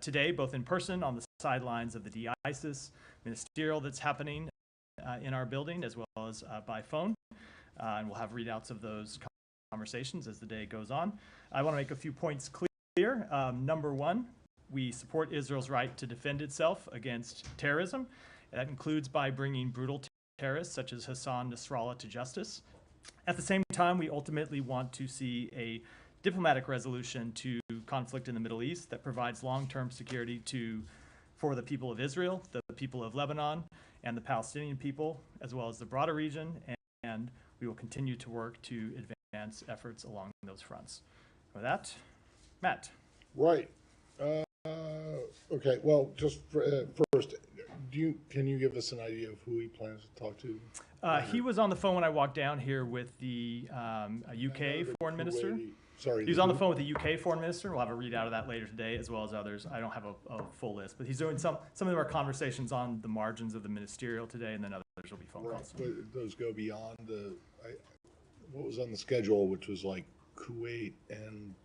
today, both in person on the sidelines of the de-ISIS ministerial that's happening in our building, as well as by phone. And we'll have readouts of those conversations as the day goes on. I want to make a few points clear. Number one, we support Israel's right to defend itself against terrorism. That includes by bringing brutal terrorists such as Hassan Nasrallah to justice. At the same time, we ultimately want to see a diplomatic resolution to conflict in the Middle East that provides long-term security for the people of Israel, the people of Lebanon, and the Palestinian people, as well as the broader region, and we will continue to work to advance efforts along those fronts. With that, Matt. Right. Okay, well, just first, can you give us an idea of who he plans to talk to? He was on the phone when I walked down here with the UK foreign minister. Sorry. He was on the phone with the UK foreign minister. We'll have a readout of that later today, as well as others. I don't have a full list, but he's doing some of them are conversations on the margins of the ministerial today, and then others will be phone calls. But those go beyond what was on the schedule, which was like Kuwait and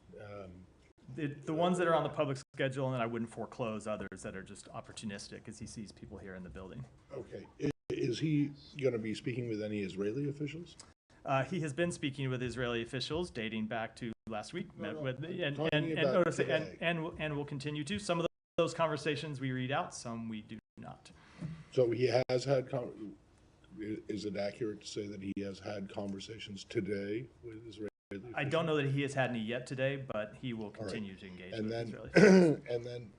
the ones that are on the public schedule, and then I wouldn't foreclose others that are just opportunistic as he sees people here in the building. Okay. Is he going to be speaking with any Israeli officials? He has been speaking with Israeli officials dating back to last week, and will continue to. Some of those conversations we read out, some we do not. So he has had, is it accurate to say that he has had conversations today with Israeli officials? I don't know that he has had any yet today, but he will continue to engage with Israeli officials. And then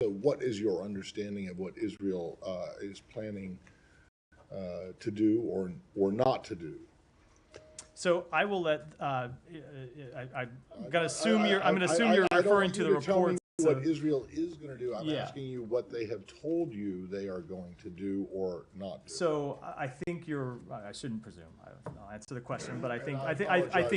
so what is your understanding of what Israel is planning to do or not to do? So I will let. I'm going to assume you're. I'm going to assume you're referring to the reports. What Israel is going to do. I'm asking you what they have told you they are going to do or not do. So I think you're. I shouldn't presume. I'll answer the question, but I think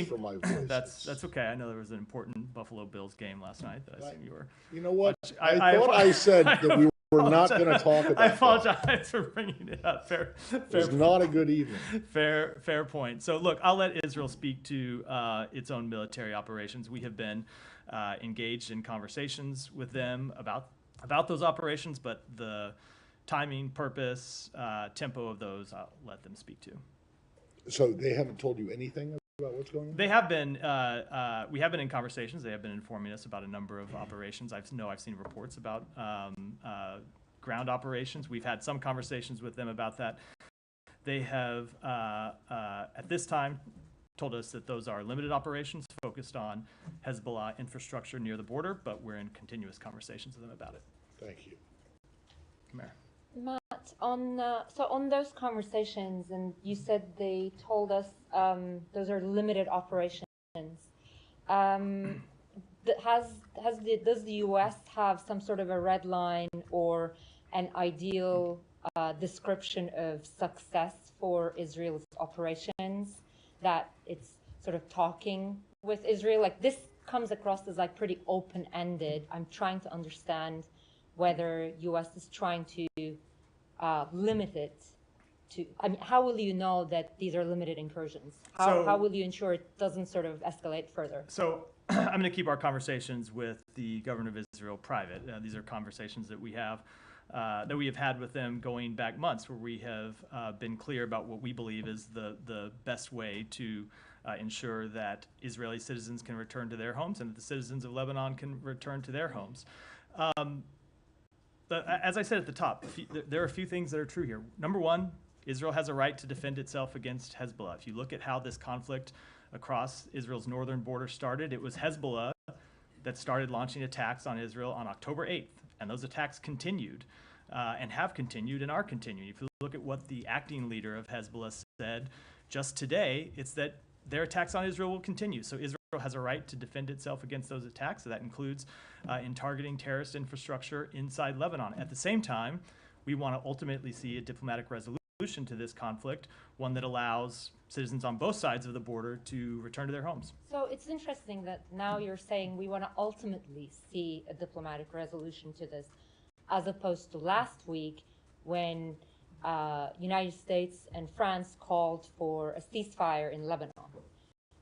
for my voice. That's okay. I know there was an important Buffalo Bills game last night that I assume you were. You know what? I thought I said that we were not going to talk about. I apologize for bringing it up. Fair. It's not a good evening. Fair point. So look, I'll let Israel speak to its own military operations. We have been engaged in conversations with them about those operations, but the timing, purpose, tempo of those, I'll let them speak to. So they haven't told you anything about what's going on? They have been. We have been in conversations. They have been informing us about a number of operations. I've seen reports about ground operations. We've had some conversations with them about that. They have, at this time, told us that those are limited operations focused on Hezbollah infrastructure near the border, but we're in continuous conversations with them about it. Thank you. Mayor. Matt, on those conversations, and you said they told us those are limited operations. Does the U.S. have some sort of a red line or an ideal description of success for Israel's operations that it's sort of talking with Israel? Like, this comes across as like pretty open-ended. I'm trying to understand whether U.S. is trying to limit it to, I mean, how will you know that these are limited incursions? How will you ensure it doesn't sort of escalate further? So I'm going to keep our conversations with the government of Israel private. These are conversations that we have had with them going back months, where we have been clear about what we believe is the best way to ensure that Israeli citizens can return to their homes and that the citizens of Lebanon can return to their homes. As I said at the top, there are a few things that are true here. Number one, Israel has a right to defend itself against Hezbollah. If you look at how this conflict across Israel's northern border started, it was Hezbollah that started launching attacks on Israel on October 8th. And those attacks continued and have continued and are continuing. If you look at what the acting leader of Hezbollah said just today, it's that their attacks on Israel will continue. So Israel has a right to defend itself against those attacks. So that includes in targeting terrorist infrastructure inside Lebanon. At the same time, we want to ultimately see a diplomatic resolution to this conflict, one that allows citizens on both sides of the border to return to their homes. So it's interesting that now you're saying we want to ultimately see a diplomatic resolution to this, as opposed to last week when United States and France called for a ceasefire in Lebanon.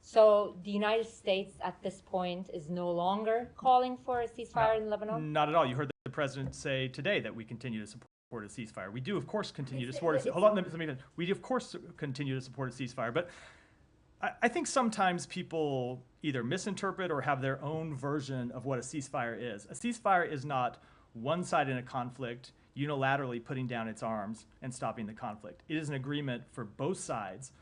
So the United States at this point is no longer calling for a ceasefire in Lebanon? Not at all. You heard the president say today that we continue to support a ceasefire. We do, of course, continue to support It's- hold on, let me we, of course, continue to support a ceasefire. But I think sometimes people either misinterpret or have their own version of what a ceasefire is. A ceasefire is not one side in a conflict unilaterally putting down its arms and stopping the conflict. It is an agreement for both sides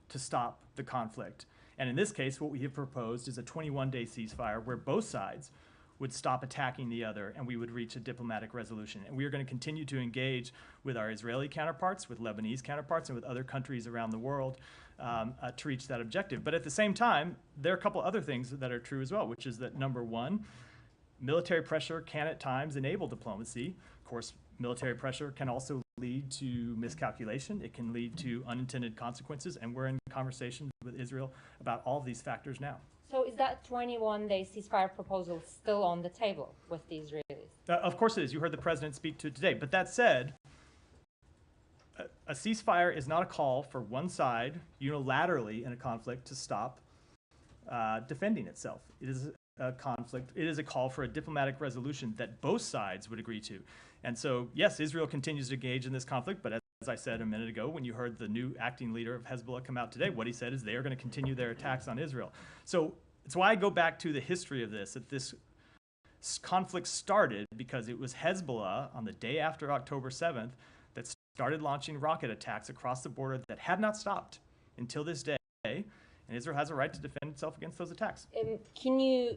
to stop the conflict. And in this case, what we have proposed is a 21-day ceasefire where both sides would stop attacking the other and we would reach a diplomatic resolution. And we are going to continue to engage with our Israeli counterparts, with Lebanese counterparts, and with other countries around the world to reach that objective. But at the same time, there are a couple other things that are true as well, which is that number one, military pressure can at times enable diplomacy. Of course, military pressure can also lead to miscalculation. It can lead to unintended consequences, and we're in conversations with Israel about all of these factors now. So is that 21-day ceasefire proposal still on the table with the Israelis? Of course it is. You heard the president speak to it today. But that said, a ceasefire is not a call for one side unilaterally in a conflict to stop defending itself. It is a conflict. It is a call for a diplomatic resolution that both sides would agree to. And so, yes, Israel continues to engage in this conflict, but as I said a minute ago, when you heard the new acting leader of Hezbollah come out today, what he said is they are going to continue their attacks on Israel. So it's why I go back to the history of this, that this conflict started because it was Hezbollah on the day after October 7th that started launching rocket attacks across the border that had not stopped until this day. And Israel has a right to defend itself against those attacks. Can you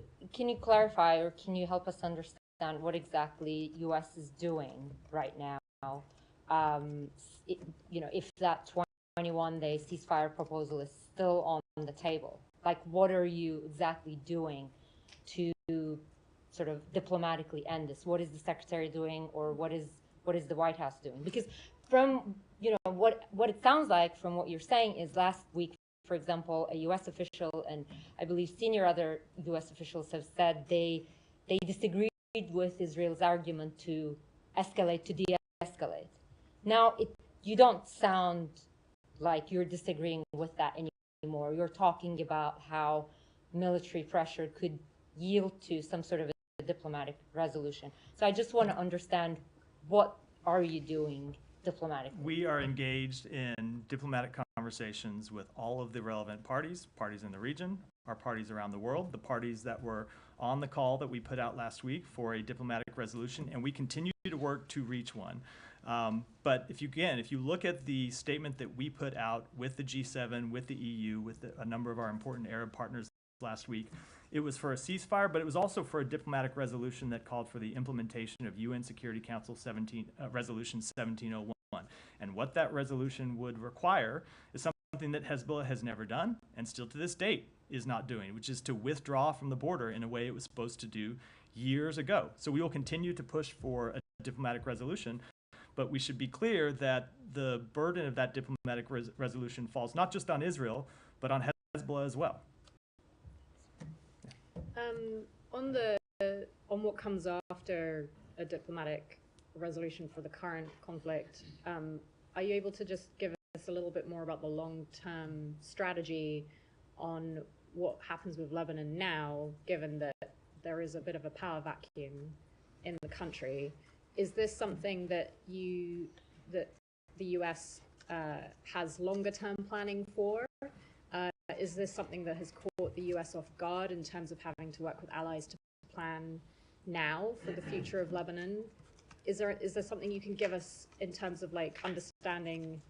clarify, or can you help us understand what exactly U.S. is doing right now? If that 21-day ceasefire proposal is still on the table, like what are you exactly doing to sort of diplomatically end this? What is the secretary doing, or what is the White House doing? Because from what it sounds like from what you're saying is last week, for example, a U.S. official and I believe senior other U.S. officials have said they disagreed with Israel's argument to escalate, to de-escalate. Now, you don't sound like you're disagreeing with that anymore. You're talking about how military pressure could yield to some sort of a diplomatic resolution. So I just want to understand, what are you doing diplomatically? We are engaged in diplomatic conversations with all of the relevant parties in the region, our parties around the world, the parties that were on the call that we put out last week for a diplomatic resolution, and we continue to work to reach one. But if you look at the statement that we put out with the G7, with the EU, with a number of our important Arab partners last week, it was for a ceasefire, but it was also for a diplomatic resolution that called for the implementation of UN Security Council Resolution 1701. And what that resolution would require is something that Hezbollah has never done, and still to this date is not doing, which is to withdraw from the border in a way it was supposed to do years ago. So we will continue to push for a diplomatic resolution, but we should be clear that the burden of that diplomatic resolution falls not just on Israel, but on Hezbollah as well. On what comes after a diplomatic resolution for the current conflict, are you able to just give us a little bit more about the long-term strategy on what happens with Lebanon now, given that there is a bit of a power vacuum in the country? Is this something that the US has longer-term planning for? Is this something that has caught the US off guard in terms of having to work with allies to plan now for the future of Lebanon? Is there something you can give us in terms of like understanding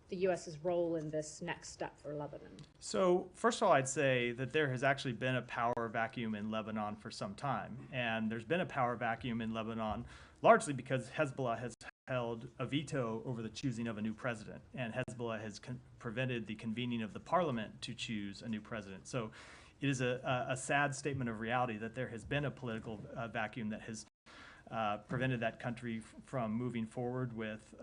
the US's role in this next step for Lebanon? So first of all, I'd say that there has actually been a power vacuum in Lebanon for some time. And there's been a power vacuum in Lebanon largely because Hezbollah has held a veto over the choosing of a new president. And Hezbollah has prevented the convening of the parliament to choose a new president. So it is a sad statement of reality that there has been a political vacuum that has prevented that country from moving forward with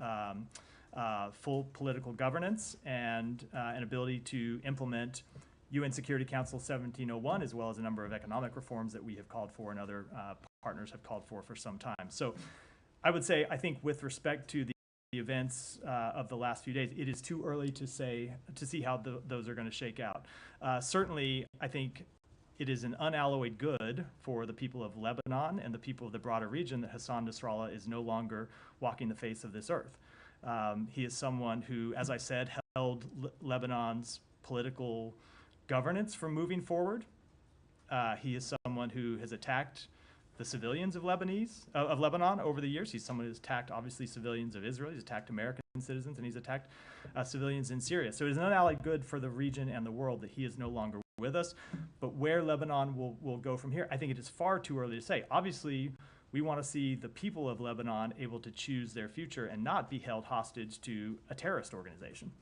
full political governance and an ability to implement UN Security Council 1701, as well as a number of economic reforms that we have called for and other partners have called for some time. So I would say, I think with respect to events of the last few days, it is too early to see how those are going to shake out. Certainly, I think it is an unalloyed good for the people of Lebanon and the people of the broader region that Hassan Nasrallah is no longer walking the face of this earth. He is someone who, as I said, held Lebanon's political governance from moving forward. He is someone who has attacked the civilians of Lebanon over the years. He's someone who's attacked, obviously, civilians of Israel. He's attacked American citizens, and he's attacked civilians in Syria. So it is an unalloyed good for the region and the world that he is no longer with us. But where Lebanon will go from here, I think it is far too early to say. Obviously, we want to see the people of Lebanon able to choose their future and not be held hostage to a terrorist organization.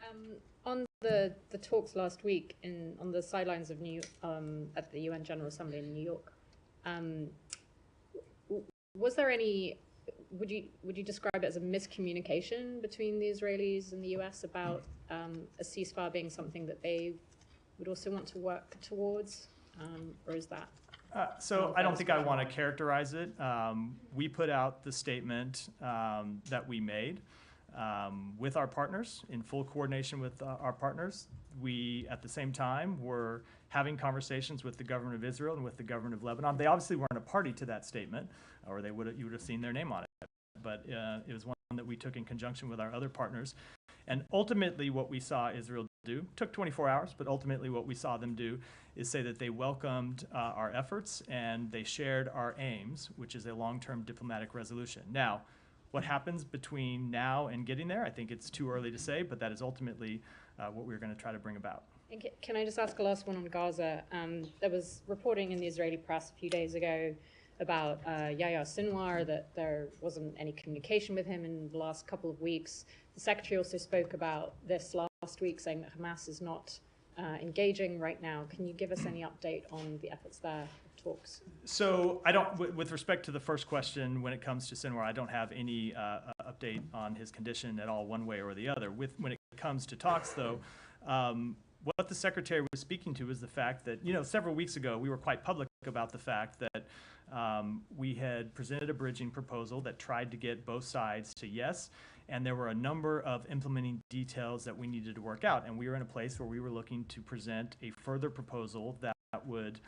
And on the talks last week on the sidelines of at the UN General Assembly in New York, was there any? Would you describe it as a miscommunication between the Israelis and the US about a ceasefire being something that they would also want to work towards, or is that? So I don't think I want to characterize it. We put out the statement that we made with our partners, in full coordination with our partners. We, at the same time, were having conversations with the government of Israel and with the government of Lebanon. They obviously weren't a party to that statement, or you would have seen their name on it. But it was one that we took in conjunction with our other partners. And ultimately, what we saw Israel do, took 24 hours, but ultimately what we saw them do is say that they welcomed our efforts and they shared our aims, which is a long-term diplomatic resolution. Now, what happens between now and getting there, I think it's too early to say, but that is ultimately what we're going to try to bring about. And can I just ask a last one on Gaza? There was reporting in the Israeli press a few days ago about Yahya Sinwar, that there wasn't any communication with him in the last couple of weeks. The secretary also spoke about this last week, saying that Hamas is not engaging right now. Can you give us any update on the efforts there, talks? So I don't, with respect to the first question, when it comes to Sinwar, I don't have any update on his condition at all, one way or the other. When it comes to talks, though, what the secretary was speaking to is the fact that, several weeks ago, we were quite public about the fact that we had presented a bridging proposal that tried to get both sides to yes, and there were a number of implementing details that we needed to work out. And we were in a place where we were looking to present a further proposal that would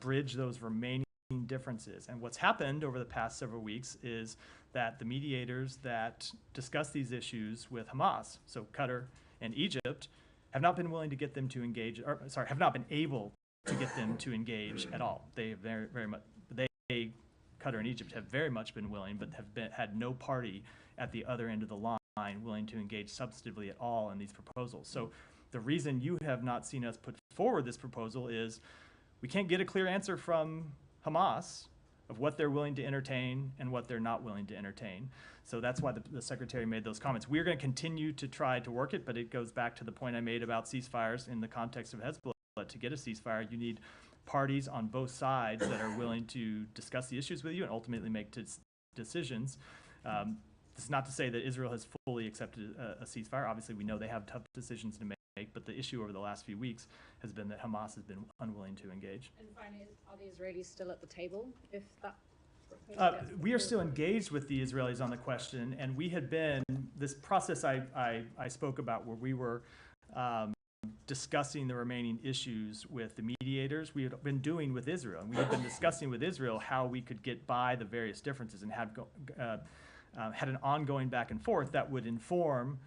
bridge those remaining differences. And what's happened over the past several weeks is that the mediators that discuss these issues with Hamas, so Qatar and Egypt, have not been willing to get them to engage, have not been able to get them to engage at all. They very much, Qatar and Egypt have very much been willing, but have had no party at the other end of the line willing to engage substantively at all in these proposals. So the reason you have not seen us put forward this proposal is we can't get a clear answer from Hamas of what they're willing to entertain and what they're not willing to entertain. So that's why the secretary made those comments. We're going to continue to try to work it, but it goes back to the point I made about ceasefires in the context of Hezbollah. To get a ceasefire, you need parties on both sides that are willing to discuss the issues with you and ultimately make decisions. This is not to say that Israel has fully accepted a ceasefire. Obviously, we know they have tough decisions to make, but the issue over the last few weeks has been that Hamas has been unwilling to engage. And finally, are the Israelis still at the table if that? We are still engaged with the Israelis on the question, and we had been, this process I spoke about where we were discussing the remaining issues with the mediators, we had been doing with Israel. And we had been discussing with Israel how we could get by the various differences and had an ongoing back and forth that would inform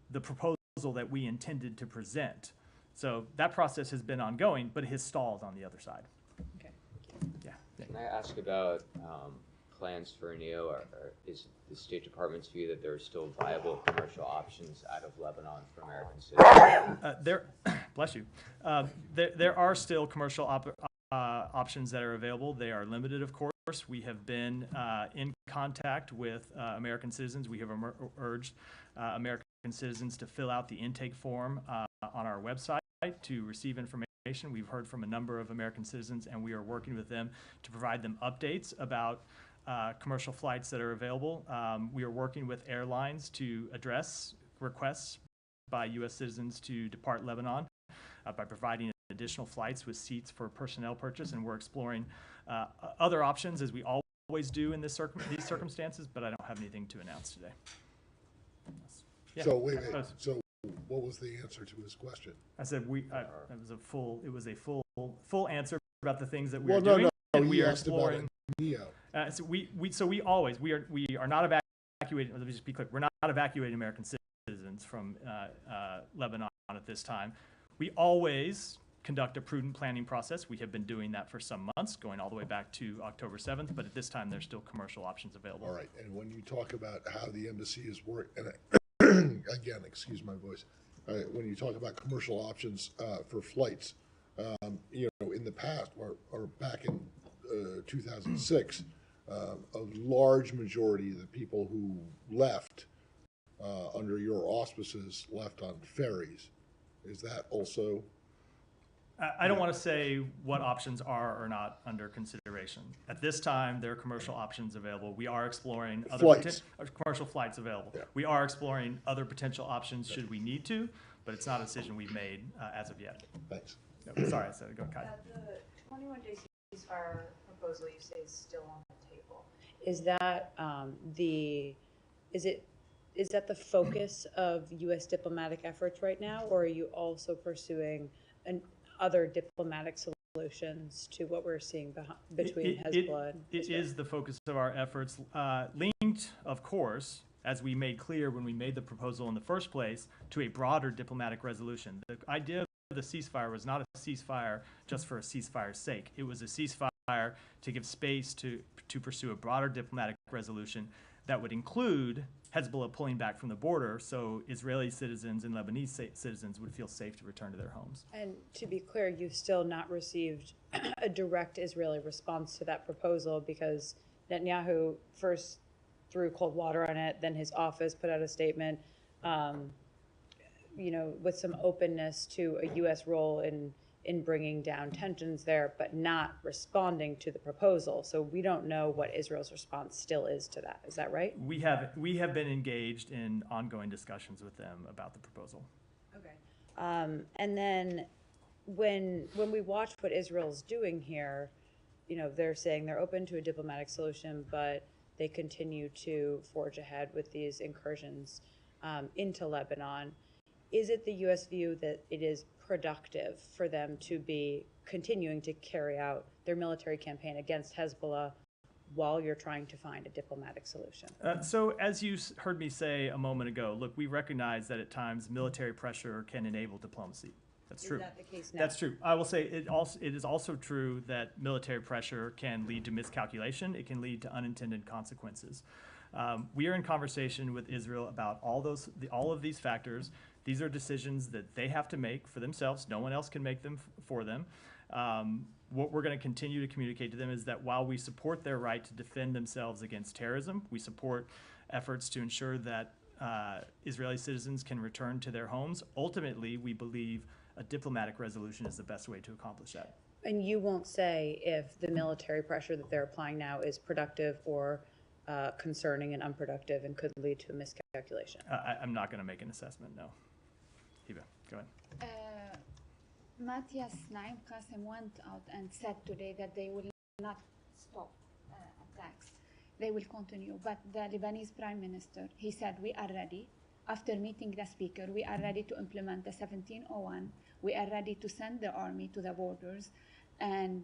the proposal that we intended to present. So that process has been ongoing, but it has stalled on the other side. Okay. Yeah. Can I ask about plans for NEO? Or is the State Department's view that there are still viable commercial options out of Lebanon for American citizens? Bless you. There are still commercial options that are available. They are limited, of course. We have been in contact with American citizens. We have urged American citizens to fill out the intake form on our website to receive information. We've heard from a number of American citizens, and we are working with them to provide them updates about commercial flights that are available. We are working with airlines to address requests by U.S. citizens to depart Lebanon by providing additional flights with seats for personnel purchase, and we're exploring other options, as we always do in these circumstances, but I don't have anything to announce today. Yeah. So wait, so what was the answer to his question? I said it was a full answer about the things that we Well, are doing, and we he are asked about exploring. NEO. So we are not evacuating. Let me just be clear. We're not evacuating American citizens from Lebanon at this time. We always conduct a prudent planning process. We have been doing that for some months, going all the way back to October 7th. But at this time, there's still commercial options available. All right, and when you talk about how the embassy is working, and again, excuse my voice, when you talk about commercial options for flights, in the past or back in 2006, a large majority of the people who left under your auspices left on ferries. Is that also? I don't want to say what options are or not under consideration. At this time, there are commercial options available. We are exploring other commercial flights available. Yeah. We are exploring other potential options should we need to, but it's not a decision we've made as of yet. Thanks. No, sorry, I said go, Kai. The 21-day ceasefire proposal you say is still on the table. Is that is that the focus of U.S. diplomatic efforts right now, or are you also pursuing other diplomatic solutions to what we're seeing between Hezbollah and Israel? It is the focus of our efforts, linked, of course, as we made clear when we made the proposal in the first place, to a broader diplomatic resolution. The idea of the ceasefire was not a ceasefire just for a ceasefire's sake. It was a ceasefire to give space to pursue a broader diplomatic resolution that would include Hezbollah pulling back from the border so Israeli citizens and Lebanese citizens would feel safe to return to their homes. And to be clear, you've still not received a direct Israeli response to that proposal because Netanyahu first threw cold water on it, then his office put out a statement, with some openness to a U.S. role in bringing down tensions there, but not responding to the proposal. So we don't know what Israel's response still is to that. Is that right? We have been engaged in ongoing discussions with them about the proposal. Okay. And then when we watch what Israel's doing here, they're saying they're open to a diplomatic solution, but they continue to forge ahead with these incursions into Lebanon. Is it the U.S. view that it is productive for them to be continuing to carry out their military campaign against Hezbollah while you're trying to find a diplomatic solution? So as you heard me say a moment ago, look, we recognize that at times military pressure can enable diplomacy. That's true. Is that the case now? That's true. I will say it is also true that military pressure can lead to miscalculation. It can lead to unintended consequences. We are in conversation with Israel about all of these factors. These are decisions that they have to make for themselves. No one else can make them for them. What we're going to continue to communicate to them is that while we support their right to defend themselves against terrorism, we support efforts to ensure that Israeli citizens can return to their homes. Ultimately, we believe a diplomatic resolution is the best way to accomplish that. And you won't say if the military pressure that they're applying now is productive or concerning and unproductive and could lead to a miscalculation? I'm not going to make an assessment, no. Hiba, go ahead. Matthias Naim Qassem went out and said today that they will not stop attacks. They will continue. But the Lebanese Prime Minister, he said, we are ready. After meeting the speaker, we are ready to implement the 1701. We are ready to send the army to the borders and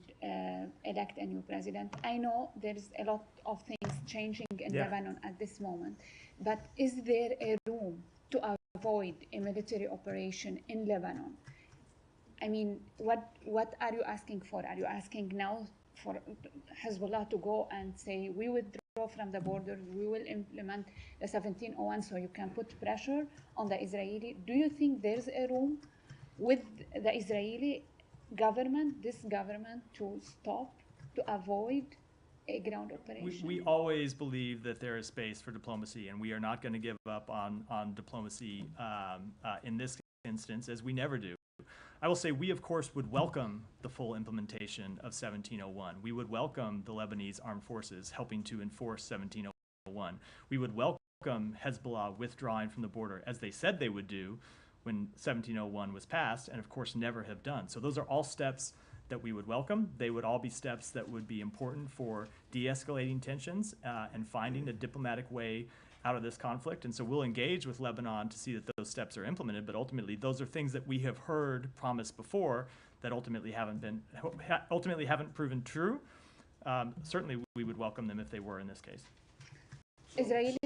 elect a new president. I know there is a lot of things changing in Lebanon at this moment, but is there a room to avoid a military operation in Lebanon? I mean, what are you asking for? Are you asking now for Hezbollah to go and say, we withdraw from the border, we will implement the 1701 so you can put pressure on the Israeli? Do you think there's a room with the Israeli government, this government, to stop, to avoid a ground operation? We always believe that there is space for diplomacy, and we are not going to give up on diplomacy in this instance, as we never do. I will say we, of course, would welcome the full implementation of 1701. We would welcome the Lebanese armed forces helping to enforce 1701. We would welcome Hezbollah withdrawing from the border, as they said they would do when 1701 was passed, and of course never have done. So those are all steps that we would welcome. They would all be steps that would be important for de-escalating tensions and finding a diplomatic way out of this conflict. And so we'll engage with Lebanon to see that those steps are implemented, but ultimately those are things that we have heard promised before that ultimately haven't proven true. Certainly we would welcome them if they were in this case. Israeli.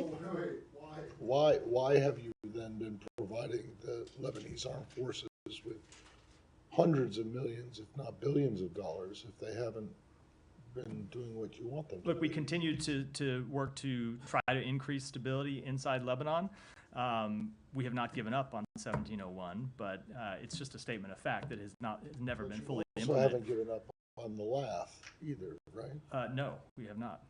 Why have you then been providing the Lebanese armed forces with hundreds of millions, if not billions of dollars, if they haven't been doing what you want them to? Look, we continue to work to try to increase stability inside Lebanon. We have not given up on 1701, but it's just a statement of fact that has never been fully implemented. You also haven't given up on the laugh either, right? No, we have not.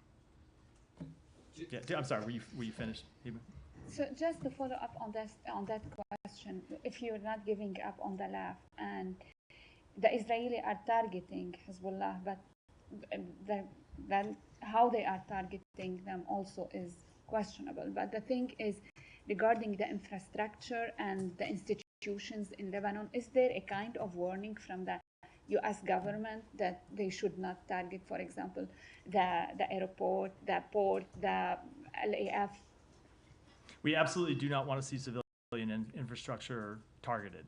Yeah, I'm sorry, were you finished? So just to follow up on that question, if you're not giving up on the laugh and the Israelis are targeting Hezbollah, but how they are targeting them also is questionable. But the thing is, regarding the infrastructure and the institutions in Lebanon, is there a kind of warning from the U.S. government that they should not target, for example, the airport, the port, the LAF? We absolutely do not want to see civilian infrastructure targeted.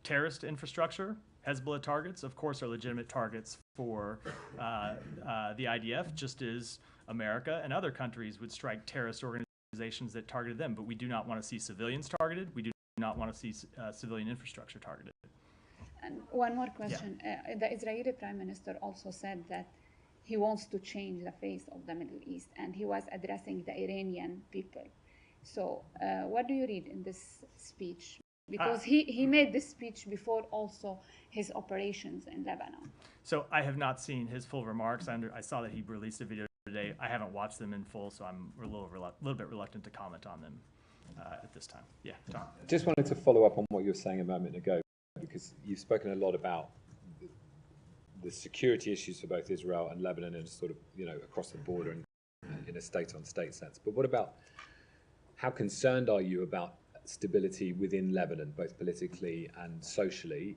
Terrorist infrastructure, Hezbollah targets, of course, are legitimate targets for the IDF, just as America and other countries would strike terrorist organizations that targeted them. But we do not want to see civilians targeted. We do not want to see civilian infrastructure targeted. And one more question. Yeah. The Israeli Prime Minister also said that he wants to change the face of the Middle East, and he was addressing the Iranian people. So what do you read in this speech? Because he made this speech before also his operations in Lebanon. So I have not seen his full remarks. I saw that he released a video today. I haven't watched them in full, so I'm a little bit reluctant to comment on them at this time. Yeah, Tom. Just wanted to follow up on what you were saying a moment ago, because you've spoken a lot about the security issues for both Israel and Lebanon and sort of, across the border and in a state-on-state sense. But what about, how concerned are you about stability within Lebanon, both politically and socially?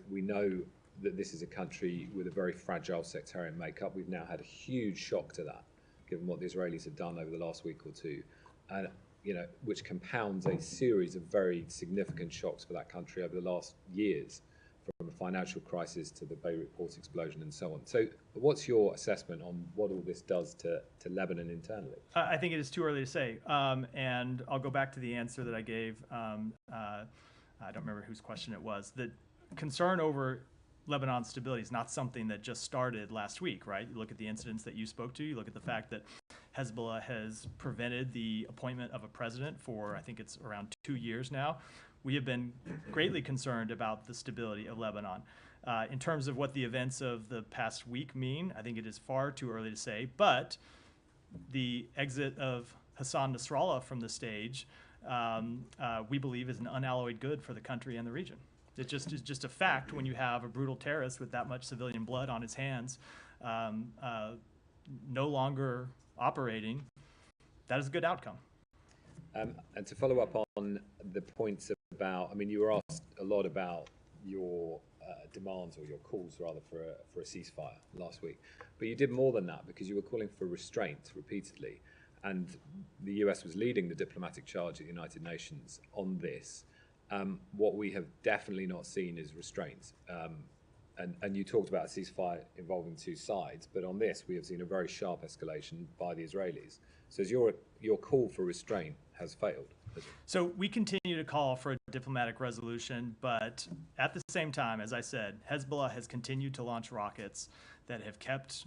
We know that this is a country with a very fragile sectarian makeup. We've now had a huge shock to that, given what the Israelis have done over the last week or two, and which compounds a series of very significant shocks for that country over the last years, from a financial crisis to the Beirut port explosion and so on. So what's your assessment on what all this does to Lebanon internally? I think it is too early to say. And I'll go back to the answer that I gave. I don't remember whose question it was. The concern over Lebanon's stability is not something that just started last week, right? You look at the incidents that you spoke to. You look at the fact that Hezbollah has prevented the appointment of a president for, I think it's around 2 years now. We have been greatly concerned about the stability of Lebanon. In terms of what the events of the past week mean, I think it is far too early to say, but the exit of Hassan Nasrallah from the stage, we believe is an unalloyed good for the country and the region. It just is just a fact when you have a brutal terrorist with that much civilian blood on his hands no longer operating. That is a good outcome. And to follow up on the points about, you were asked a lot about your demands, or your calls rather, for a ceasefire last week. But you did more than that, because you were calling for restraint repeatedly. And the US was leading the diplomatic charge at the United Nations on this. What we have definitely not seen is restraint. And you talked about a ceasefire involving two sides, but on this we have seen a very sharp escalation by the Israelis. So your call for restraint has failed. So we continue to call for a diplomatic resolution, but at the same time, as I said, Hezbollah has continued to launch rockets that have kept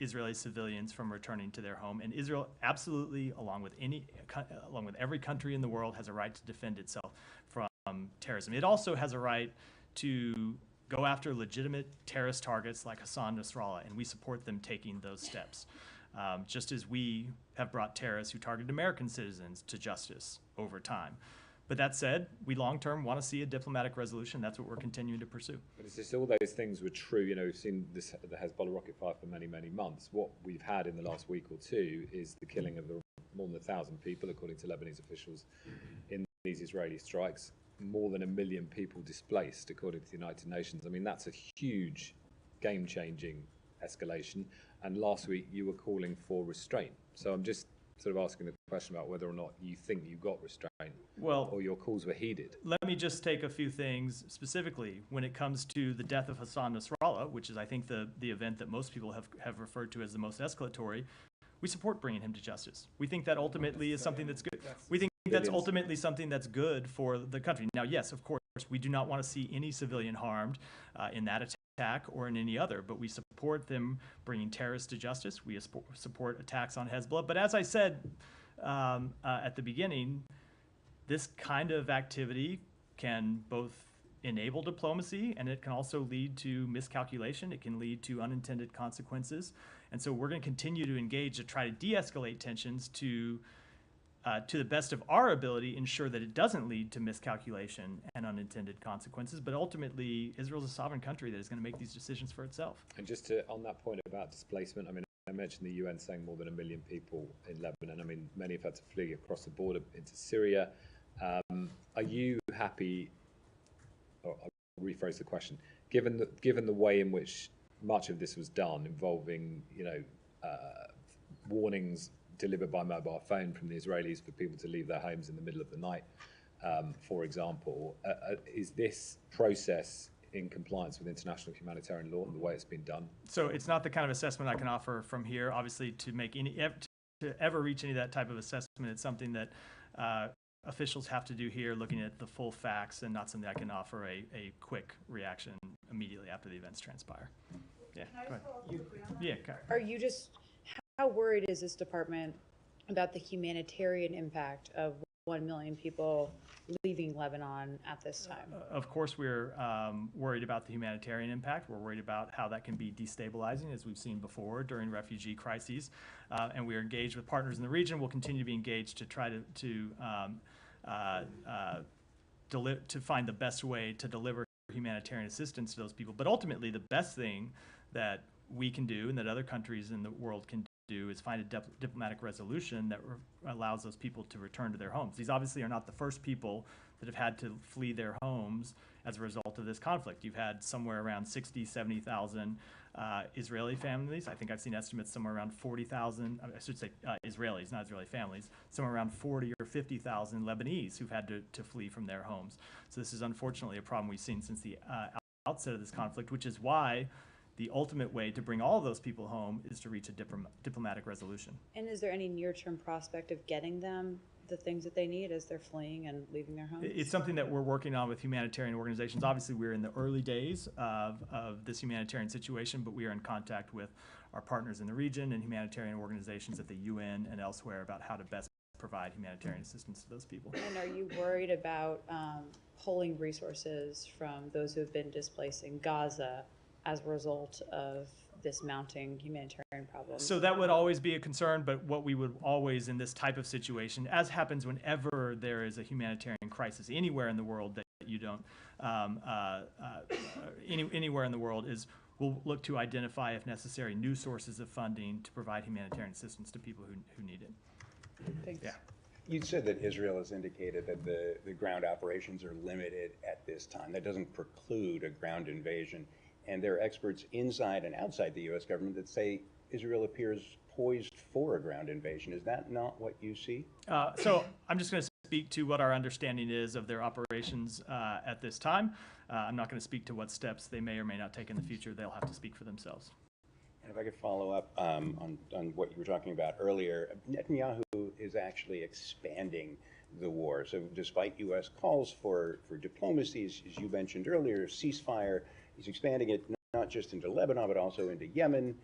Israeli civilians from returning to their home, and Israel absolutely, along with every country in the world, has a right to defend itself from terrorism. It also has a right to go after legitimate terrorist targets like Hassan Nasrallah, and we support them taking those steps. Just as we have brought terrorists who targeted American citizens to justice over time. But that said, we long-term want to see a diplomatic resolution. That's what we're continuing to pursue. But it's just all those things were true. We've seen the Hezbollah rocket fire for many, many months. What we've had in the last week or two is the killing of more than 1,000 people, according to Lebanese officials, in these Israeli strikes. more than 1 million people displaced, according to the United Nations. I mean, that's a huge, game-changing escalation. And last week you were calling for restraint. So I'm just sort of asking the question about whether or not you think you got restraint, Well, or your calls were heeded. let me just take a few things specifically when it comes to the death of Hassan Nasrallah, which is, I think, the event that most people have referred to as the most escalatory. We support bringing him to justice. We think that ultimately is something that's good. We think that's ultimately something that's good for the country. Now, yes, of course, we do not want to see any civilian harmed in that attack or in any other, but we support them bringing terrorists to justice. We support attacks on Hezbollah. But as I said at the beginning, this kind of activity can both enable diplomacy, and it can also lead to miscalculation. It can lead to unintended consequences. And so we're going to continue to engage to try to de-escalate tensions to the best of our ability, ensure that it doesn't lead to miscalculation and unintended consequences. But ultimately, Israel's a sovereign country that is going to make these decisions for itself. And just on that point about displacement, I mean, I mentioned the UN saying more than 1 million people in Lebanon. I mean, many have had to flee across the border into Syria. Are you happy, or I'll rephrase the question, given the way in which much of this was done, involving, warnings delivered by mobile phone from the Israelis for people to leave their homes in the middle of the night, for example, is this process in compliance with international humanitarian law and the way it's been done? So it's not the kind of assessment I can offer from here. Obviously, to make to ever reach any of that type of assessment, it's something that officials have to do here, looking at the full facts, and not something I can offer a quick reaction immediately after the events transpire. Yeah, go ahead. Are you just, how worried is this department about the humanitarian impact of 1 million people leaving Lebanon at this time? Of course, we're worried about the humanitarian impact. We're worried about how that can be destabilizing, as we've seen before during refugee crises. And we are engaged with partners in the region. We'll continue to be engaged to try to find the best way to deliver humanitarian assistance to those people. But ultimately, the best thing that we can do and that other countries in the world can do is find a diplomatic resolution that allows those people to return to their homes. These obviously are not the first people that have had to flee their homes as a result of this conflict. You've had somewhere around 60, 70,000 Israeli families. I think I've seen estimates somewhere around 40,000, I should say Israelis, not Israeli families, somewhere around 40 or 50,000 Lebanese who've had to flee from their homes. So this is unfortunately a problem we've seen since the outset of this conflict, which is why the ultimate way to bring all of those people home is to reach a diplomatic resolution. And is there any near-term prospect of getting them the things that they need as they're fleeing and leaving their homes? It's something that we're working on with humanitarian organizations. Obviously, we're in the early days of this humanitarian situation, but we are in contact with our partners in the region and humanitarian organizations at the UN and elsewhere about how to best provide humanitarian assistance to those people. And are you worried about pulling resources from those who have been displaced in Gaza as a result of this mounting humanitarian problem? So that would always be a concern, but what we would always in this type of situation, as happens whenever there is a humanitarian crisis anywhere in the world that you don't, anywhere in the world, is we'll look to identify, if necessary, new sources of funding to provide humanitarian assistance to people who need it. Thanks. Yeah. You said that Israel has indicated that the ground operations are limited at this time. That doesn't preclude a ground invasion. And there are experts inside and outside the U.S. government that say Israel appears poised for a ground invasion. Is that not what you see? So I'm just going to speak to what our understanding is of their operations at this time. I'm not going to speak to what steps they may or may not take in the future. They'll have to speak for themselves. And if I could follow up on what you were talking about earlier, Netanyahu is actually expanding the war. So despite U.S. calls for diplomacy, as you mentioned earlier, ceasefire, he's expanding it not just into Lebanon, but also into Yemen.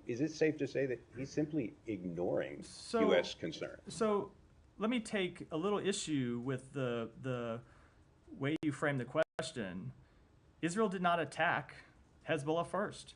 Is it safe to say that he's simply ignoring U.S. concerns? So let me take a little issue with the way you frame the question. Israel did not attack Hezbollah first.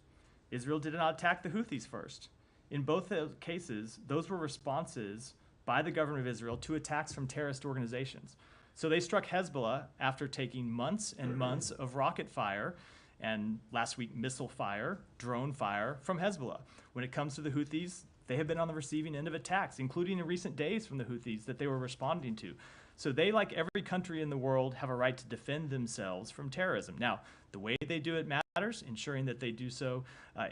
Israel did not attack the Houthis first. In both cases, those were responses by the government of Israel to attacks from terrorist organizations. So they struck Hezbollah after taking months and months of rocket fire and last week missile fire, drone fire from Hezbollah. When it comes to the Houthis, they have been on the receiving end of attacks, including in recent days from the Houthis that they were responding to. So they, like every country in the world, have a right to defend themselves from terrorism. Now, the way they do it matters, ensuring that they do so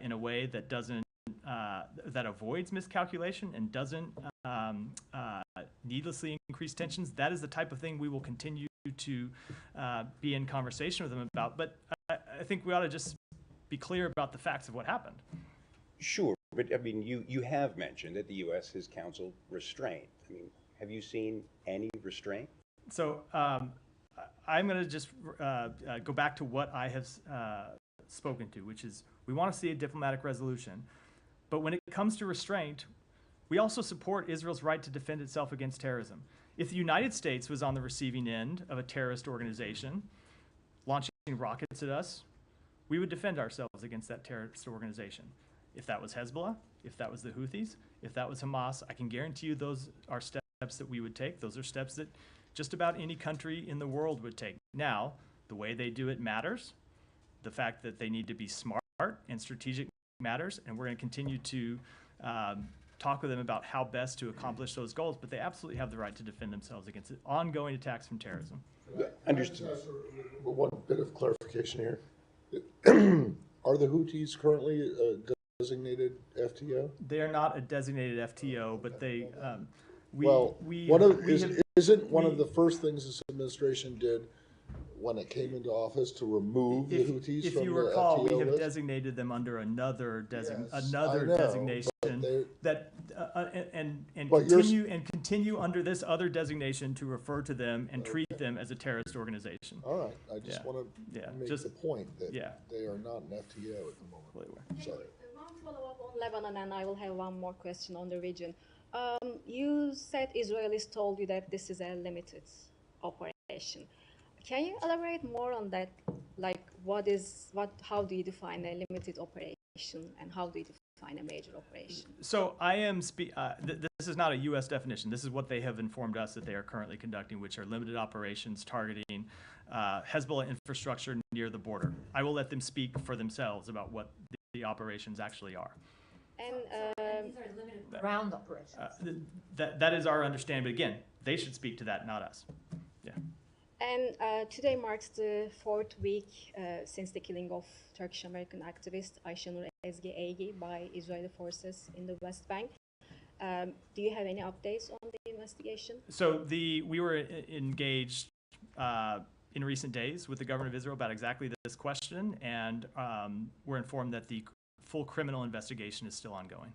in a way that doesn't that avoids miscalculation and doesn't needlessly increase tensions. That is the type of thing we will continue to be in conversation with them about. But I think we ought to just be clear about the facts of what happened. Sure, but I mean, you have mentioned that the U.S. has counseled restraint. I mean, have you seen any restraint? So I'm going to just go back to what I have spoken to, which is we want to see a diplomatic resolution. But when it comes to restraint, we also support Israel's right to defend itself against terrorism. If the United States was on the receiving end of a terrorist organization launching rockets at us, we would defend ourselves against that terrorist organization. If that was Hezbollah, if that was the Houthis, if that was Hamas, I can guarantee you those are steps that we would take. Those are steps that just about any country in the world would take. Now, the way they do it matters. The fact that they need to be smart and strategic matters, and we're going to continue to talk with them about how best to accomplish those goals, but they absolutely have the right to defend themselves against ongoing attacks from terrorism. Understood. One bit of clarification here. Are the Houthis currently a designated FTO? They are not a designated FTO, but they, isn't one of the first things this administration did when it came into office to remove the Houthis from the FTO list? If you recall, we have designated them under another designation and continue under this other designation to refer to them and treat them as a terrorist organization. All right, I just want to make the point that they are not an FTO at the moment. Sorry. One follow-up on Lebanon, and I will have one more question on the region. You said Israelis told you that this is a limited operation. Can you elaborate more on that? Like, how do you define a limited operation, and how do you define a major operation? So I am, this is not a U.S. definition. This is what they have informed us that they are currently conducting, which are limited operations targeting Hezbollah infrastructure near the border. I will let them speak for themselves about what the operations actually are. And these are limited ground operations. That is our understanding, but again, they should speak to that, not us. Yeah. And today marks the 4th week since the killing of Turkish-American activist Ayşenur Ezgi Egi by Israeli forces in the West Bank. Do you have any updates on the investigation? So we were engaged in recent days with the government of Israel about exactly this question, and we're informed that the full criminal investigation is still ongoing.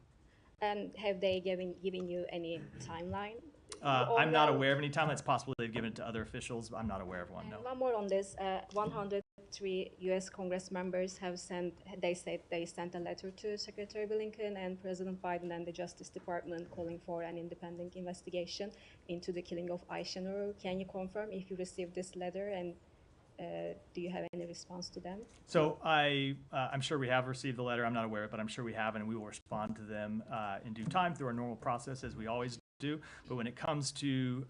And have they given you any timeline? I'm not aware of any timeline. It's possible they've given it to other officials, but I'm not aware of one, no. One more on this. 103 U.S. Congress members have sent a letter to Secretary Blinken and President Biden and the Justice Department calling for an independent investigation into the killing of Ayşenur. Can you confirm if you received this letter, and do you have any response to them? So I'm sure we have received the letter. I'm not aware of it, but I'm sure we have, and we will respond to them in due time through our normal process, as we always do. But when it comes to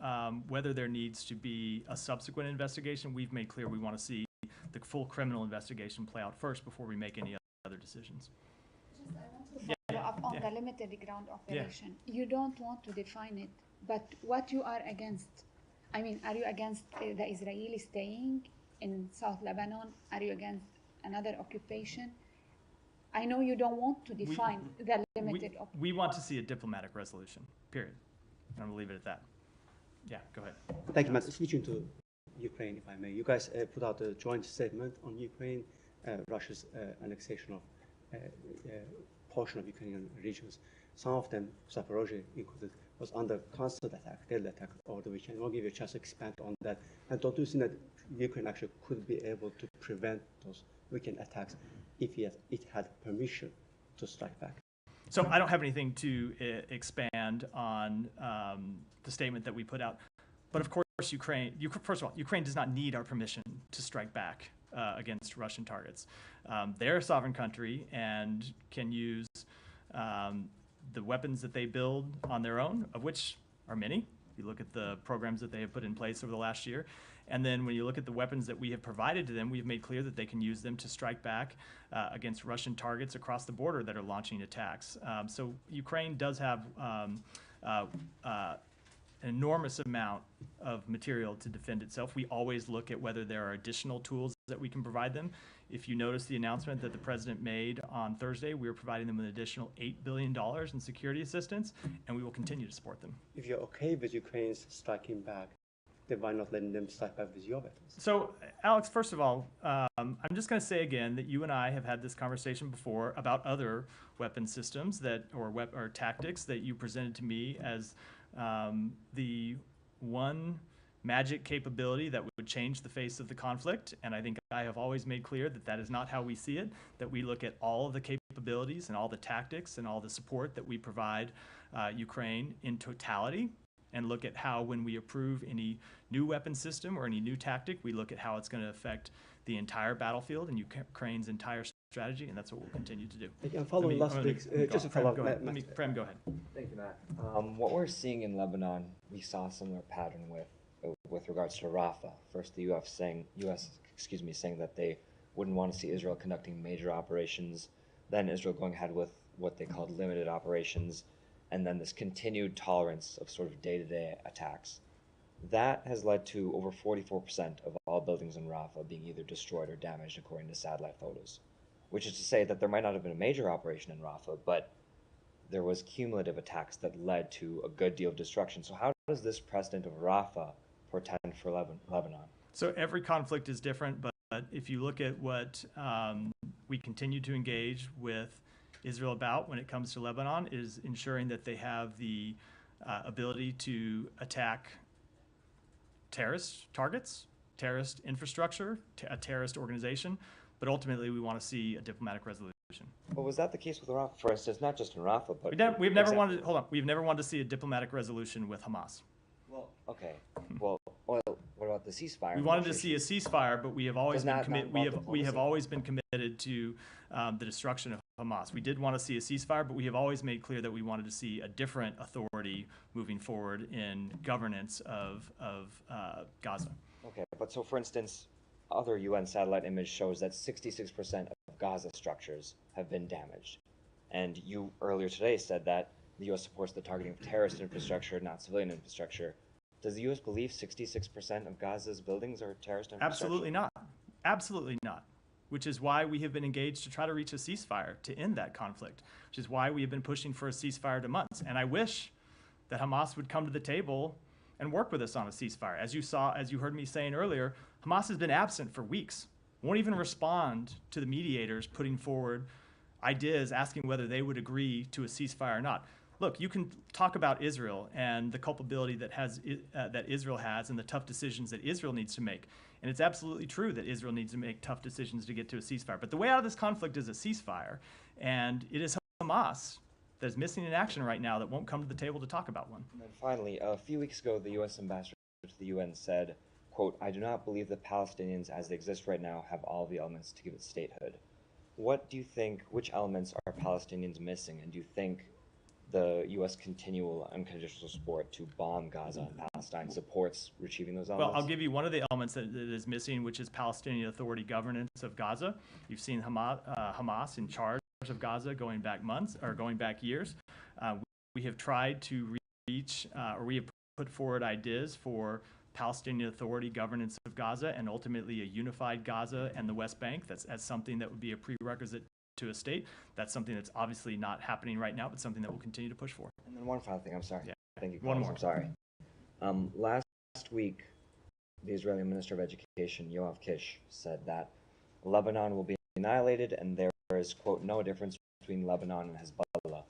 whether there needs to be a subsequent investigation, we've made clear we want to see the full criminal investigation play out first before we make any other decisions. I want to follow up on the limited ground operation. You don't want to define it, but what you are against, I mean, are you against the Israelis staying in South Lebanon? Are you against another occupation? I know you don't want to define the limited operation. We want to see a diplomatic resolution, period. I'm going to leave it at that. Yeah, go ahead. Thank you, Matt. Switching to Ukraine, if I may. You guys put out a joint statement on Ukraine, Russia's annexation of portion of Ukrainian regions. Some of them, Zaporozhye included, was under constant attack, daily attack over the weekend. I'll give you a chance to expand on that. And don't you think that Ukraine actually could be able to prevent those weekend attacks if it had permission to strike back? So I don't have anything to expand on the statement that we put out. But of course, first of all, Ukraine does not need our permission to strike back against Russian targets. They're a sovereign country and can use the weapons that they build on their own, of which are many. You look at the programs that they have put in place over the last year. And then when you look at the weapons that we have provided to them, we've made clear that they can use them to strike back against Russian targets across the border that are launching attacks. So Ukraine does have an enormous amount of material to defend itself. We always look at whether there are additional tools that we can provide them. If you notice the announcement that the president made on Thursday, we are providing them an additional $8 billion in security assistance, and we will continue to support them. If you're okay with Ukrainians striking back, then why not letting them strike back with your weapons? So, Alex, first of all, I'm just going to say again that you and I have had this conversation before about other weapon systems that, or tactics that you presented to me as the one magic capability that would change the face of the conflict. And I think I have always made clear that that is not how we see it, that we look at all of the capabilities and all the tactics and all the support that we provide Ukraine in totality, and look at how, when we approve any new weapon system or any new tactic, we look at how it's going to affect the entire battlefield and Ukraine's entire strategy, and that's what we'll continue to do. And following last week, just to follow up, Prem, go ahead. Thank you, Matt. What we're seeing in Lebanon, we saw a similar pattern with regards to Rafah. First, the U.S. saying that they wouldn't want to see Israel conducting major operations. Then Israel going ahead with what they called limited operations, and then this continued tolerance of sort of day-to-day attacks. That has led to over 44% of all buildings in Rafah being either destroyed or damaged, according to satellite photos. Which is to say that there might not have been a major operation in Rafah, but there was cumulative attacks that led to a good deal of destruction. So how does this precedent of Rafah portend for Lebanon? So every conflict is different, but if you look at what we continue to engage with Israel about when it comes to Lebanon, is ensuring that they have the ability to attack terrorist targets, terrorist infrastructure, a terrorist organization, but ultimately we want to see a diplomatic resolution. Well, was that the case with Rafah? For instance, not just in Rafah, but we've never wanted. Hold on, we've never wanted to see a diplomatic resolution with Hamas. Well, okay. Well, what about the ceasefire? We wanted to see a ceasefire, but we have always been always been committed to the destruction of Hamas. We did want to see a ceasefire, but we have always made clear that we wanted to see a different authority moving forward in governance of Gaza. Okay, but so for instance, other UN satellite image shows that 66% of Gaza structures have been damaged, and you earlier today said that the U.S. supports the targeting of terrorist infrastructure, not civilian infrastructure. Does the U.S. believe 66% of Gaza's buildings are terrorist infrastructure? Absolutely not. Absolutely not. Which is why we have been engaged to try to reach a ceasefire to end that conflict, which is why we have been pushing for a ceasefire to months. And I wish that Hamas would come to the table and work with us on a ceasefire. As you heard me saying earlier, Hamas has been absent for weeks, won't even respond to the mediators putting forward ideas asking whether they would agree to a ceasefire or not. Look, you can talk about Israel and the culpability that Israel has and the tough decisions that Israel needs to make. And it's absolutely true that Israel needs to make tough decisions to get to a ceasefire. But the way out of this conflict is a ceasefire. And it is Hamas that is missing in action right now that won't come to the table to talk about one. And then finally, a few weeks ago, the U.S. ambassador to the UN said, quote, "I do not believe the Palestinians as they exist right now have all the elements to give it statehood." What do you think, which elements are Palestinians missing? And do you think the U.S. continual unconditional support to bomb Gaza and Palestine supports achieving those elements? Well, I'll give you one of the elements that is missing, which is Palestinian Authority governance of Gaza. You've seen Hamas in charge of Gaza going back months or going back years. We have tried to we have put forward ideas for Palestinian Authority governance of Gaza and ultimately a unified Gaza and the West Bank. That's something that would be a prerequisite to a state. That's something that's obviously not happening right now, but something that we'll continue to push for. And then one final thing, I'm sorry. Yeah. Thank you, One more. I'm sorry. Last week, the Israeli Minister of Education, Yoav Kish, said that Lebanon will be annihilated and there is, quote, no difference between Lebanon and Hezbollah.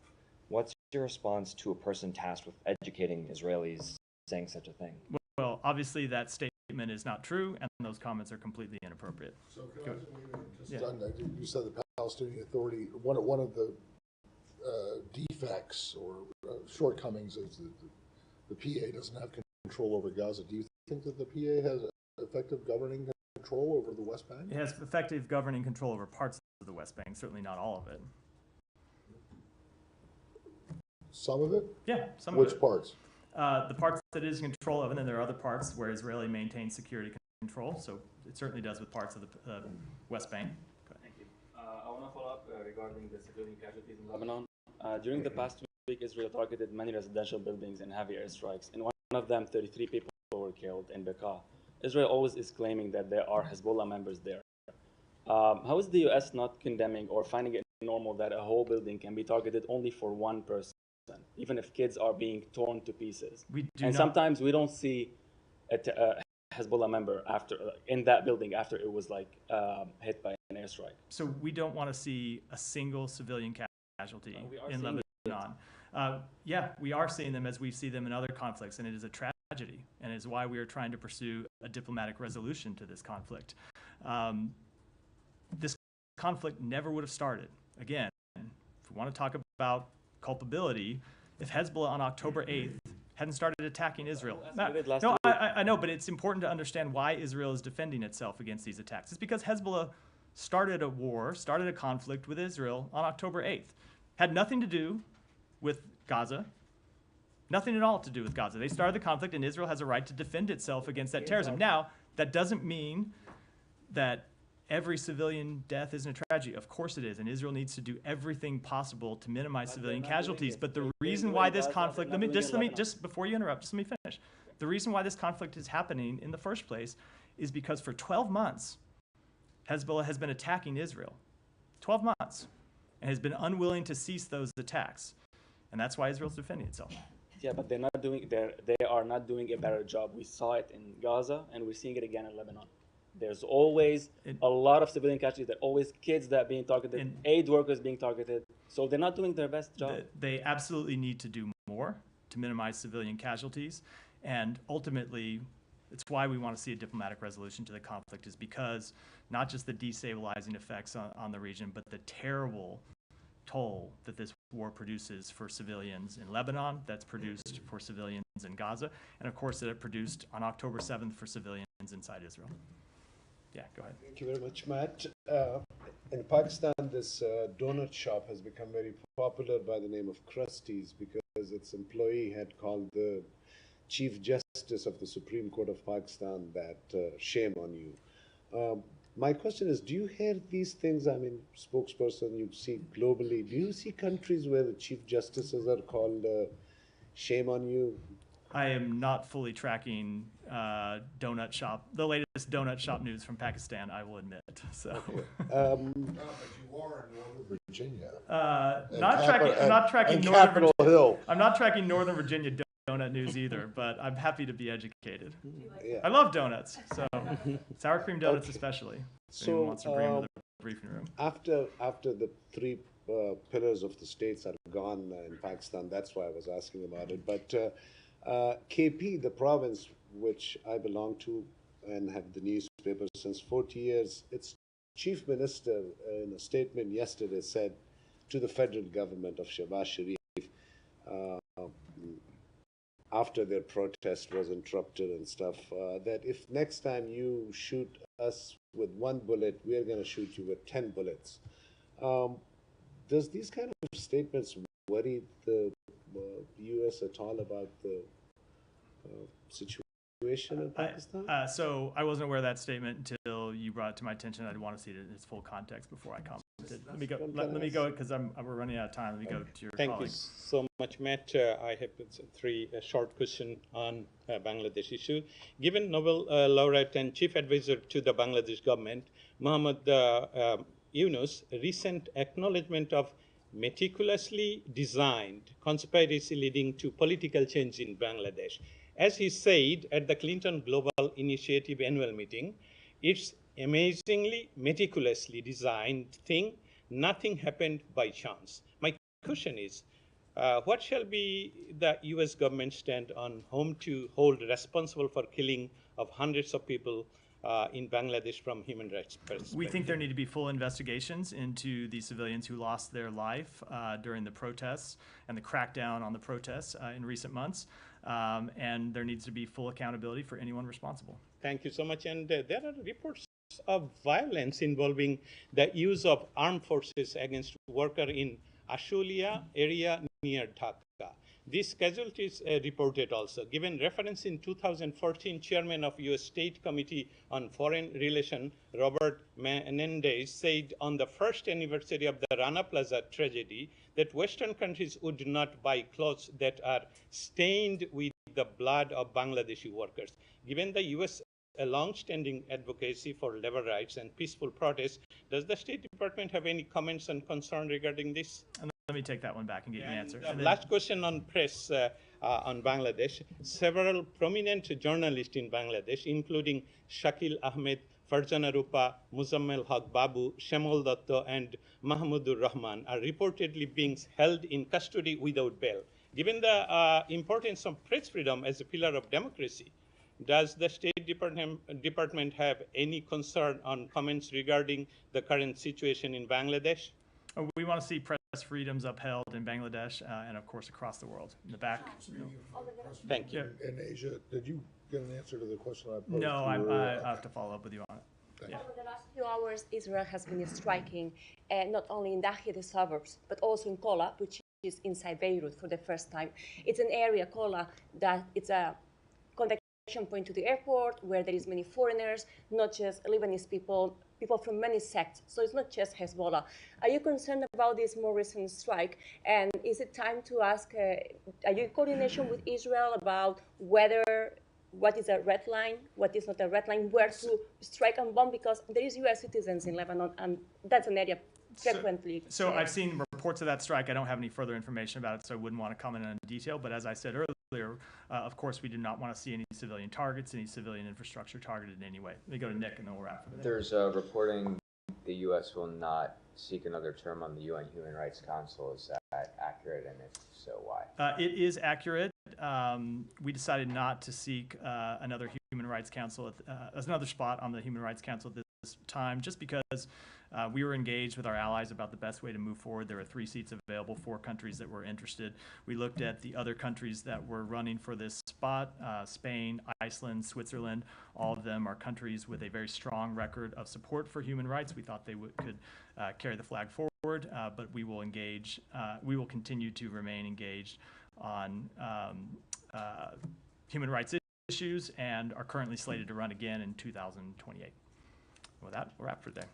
What's your response to a person tasked with educating Israelis saying such a thing? Well, obviously that statement is not true, and those comments are completely inappropriate. So can I just on that, you said the Palestinian Authority, one of the defects or shortcomings is that the PA doesn't have control over Gaza. Do you think that the PA has effective governing control over the West Bank? It has effective governing control over parts of the West Bank, certainly not all of it. Some of it? Yeah, some of it. Which parts? The parts that it is in control of, and then there are other parts where Israeli maintains security control. So it certainly does with parts of the West Bank. Thank you. I want to follow up regarding the civilian casualties in Lebanon. During the past week, Israel targeted many residential buildings in heavy airstrikes. In one of them, 33 people were killed in Bekaa. Israel always is claiming that there are Hezbollah members there. How is the U.S. not condemning or finding it normal that a whole building can be targeted only for one person, even if kids are being torn to pieces? Sometimes we don't see a Hezbollah member in that building after it was hit by an airstrike. So we don't want to see a single civilian casualty in Lebanon. Yeah, we are seeing them as we see them in other conflicts, and it is a tragedy, and it is why we are trying to pursue a diplomatic resolution to this conflict. This conflict never would have started. Again, if we want to talk about culpability, if Hezbollah on October 8th hadn't started attacking Israel. No, I know, but it's important to understand why Israel is defending itself against these attacks. It's because Hezbollah started a war, started a conflict with Israel on October 8th. Had nothing to do with Gaza. Nothing at all to do with Gaza. They started the conflict, and Israel has a right to defend itself against that terrorism. Now, that doesn't mean that every civilian death isn't a tragedy. Of course it is, and Israel needs to do everything possible to minimize civilian casualties. But the reason why this conflict, just before you interrupt, just let me finish. The reason why this conflict is happening in the first place is because for 12 months, Hezbollah has been attacking Israel. 12 months, and has been unwilling to cease those attacks. And that's why Israel's defending itself. Yeah, but they are not doing a better job. We saw it in Gaza, and we're seeing it again in Lebanon. There's always a lot of civilian casualties. There are always kids that are being targeted, aid workers being targeted. So they're not doing their best job. They absolutely need to do more to minimize civilian casualties. And ultimately, it's why we want to see a diplomatic resolution to the conflict, is because not just the destabilizing effects on the region, but the terrible toll that this war produces for civilians in Lebanon, that's produced for civilians in Gaza, and of course that it produced on October 7th for civilians inside Israel. Yeah, go ahead. Thank you very much, Matt. In Pakistan, this donut shop has become very popular by the name of Krusty's because its employee had called the Chief Justice of the Supreme Court of Pakistan that shame on you. My question is, do you hear these things? I mean, spokesperson, you see globally, do you see countries where the Chief Justices are called shame on you? I am not fully tracking the latest donut shop news from Pakistan, I will admit. So, but you are in Northern Virginia. I'm not tracking Capitol Hill. I'm not tracking Northern Virginia donut news either, but I'm happy to be educated. Yeah. I love donuts, so sour cream donuts especially. So, anyone wants to bring them to the briefing room. After the three pillars of the states are gone in Pakistan, that's why I was asking about it. But KP, the province which I belong to and have the newspaper since 40 years, its chief minister in a statement yesterday said to the federal government of Shehbaz Sharif, after their protest was interrupted and stuff, that if next time you shoot us with one bullet, we are going to shoot you with 10 bullets. Does these kind of statements worry the U.S. at all about the situation in Pakistan? So I wasn't aware of that statement until you brought it to my attention. I'd want to see it in its full context before I commented. Let me go because we're running out of time. Let me go to your colleague. Thank you so much, Matt. I have three short questions on Bangladesh issue. Given Nobel laureate and chief advisor to the Bangladesh government, Muhammad Yunus' recent acknowledgement of meticulously designed conspiracy leading to political change in Bangladesh. As he said at the Clinton Global Initiative annual meeting, it's amazingly meticulously designed thing. Nothing happened by chance. My question is, what shall be the U.S. government stand on whom to hold responsible for killing of hundreds of people in Bangladesh from human rights perspective? We think there need to be full investigations into the civilians who lost their life during the protests and the crackdown on the protests in recent months. And there needs to be full accountability for anyone responsible. Thank you so much. And there are reports of violence involving the use of armed forces against workers in Ashulia area near Dhaka. These casualties reported also. Given reference in 2014, Chairman of U.S. State Committee on Foreign Relations, Robert Menendez, said on the first anniversary of the Rana Plaza tragedy that Western countries would not buy clothes that are stained with the blood of Bangladeshi workers. Given the U.S. a long-standing advocacy for labor rights and peaceful protest, does the State Department have any comments and concern regarding this? Let me take that one back and get you an answer. Last question on press on Bangladesh. Several prominent journalists in Bangladesh, including Shakil Ahmed, Farjana Rupa, Muzammel Haq Babu, Shemal Datta, and Mahmudur Rahman, are reportedly being held in custody without bail. Given the importance of press freedom as a pillar of democracy, does the State Department have any concern on comments regarding the current situation in Bangladesh? We want to see press freedoms upheld in Bangladesh and, of course, across the world. In the back. Thank you. In Asia, did you get an answer to the question I posed? No, I have to follow up with you on it. Yeah. Over the last few hours, Israel has been striking not only in Dahi, the suburbs, but also in Kola, which is inside Beirut for the first time. It's an area, Kola, that it's a connection point to the airport where there is many foreigners, not just Lebanese people from many sects. So it's not just Hezbollah. Are you concerned about this more recent strike? And is it time to ask, are you in coordination with Israel about what is a red line, what is not a red line, where to strike and bomb? Because there is U.S. citizens in Lebanon, and that's an area frequently. So I've seen reports of that strike. I don't have any further information about it, so I wouldn't want to comment in detail. But as I said earlier, of course, we do not want to see any civilian targets, any civilian infrastructure targeted in any way. Let me go to Nick, and then we'll wrap up. There's reporting the U.S. will not seek another term on the UN Human Rights Council. Is that accurate, and if so, why? It is accurate. We decided not to seek another Human Rights Council, another spot on the Human Rights Council at this time, just because we were engaged with our allies about the best way to move forward. There were 3 seats available, 4 countries that were interested. We looked at the other countries that were running for this spot, Spain, Iceland, Switzerland. All of them are countries with a very strong record of support for human rights. We thought they could carry the flag forward, but we will engage. We will continue to remain engaged on human rights issues and are currently slated to run again in 2028. With that, we'll wrap for today.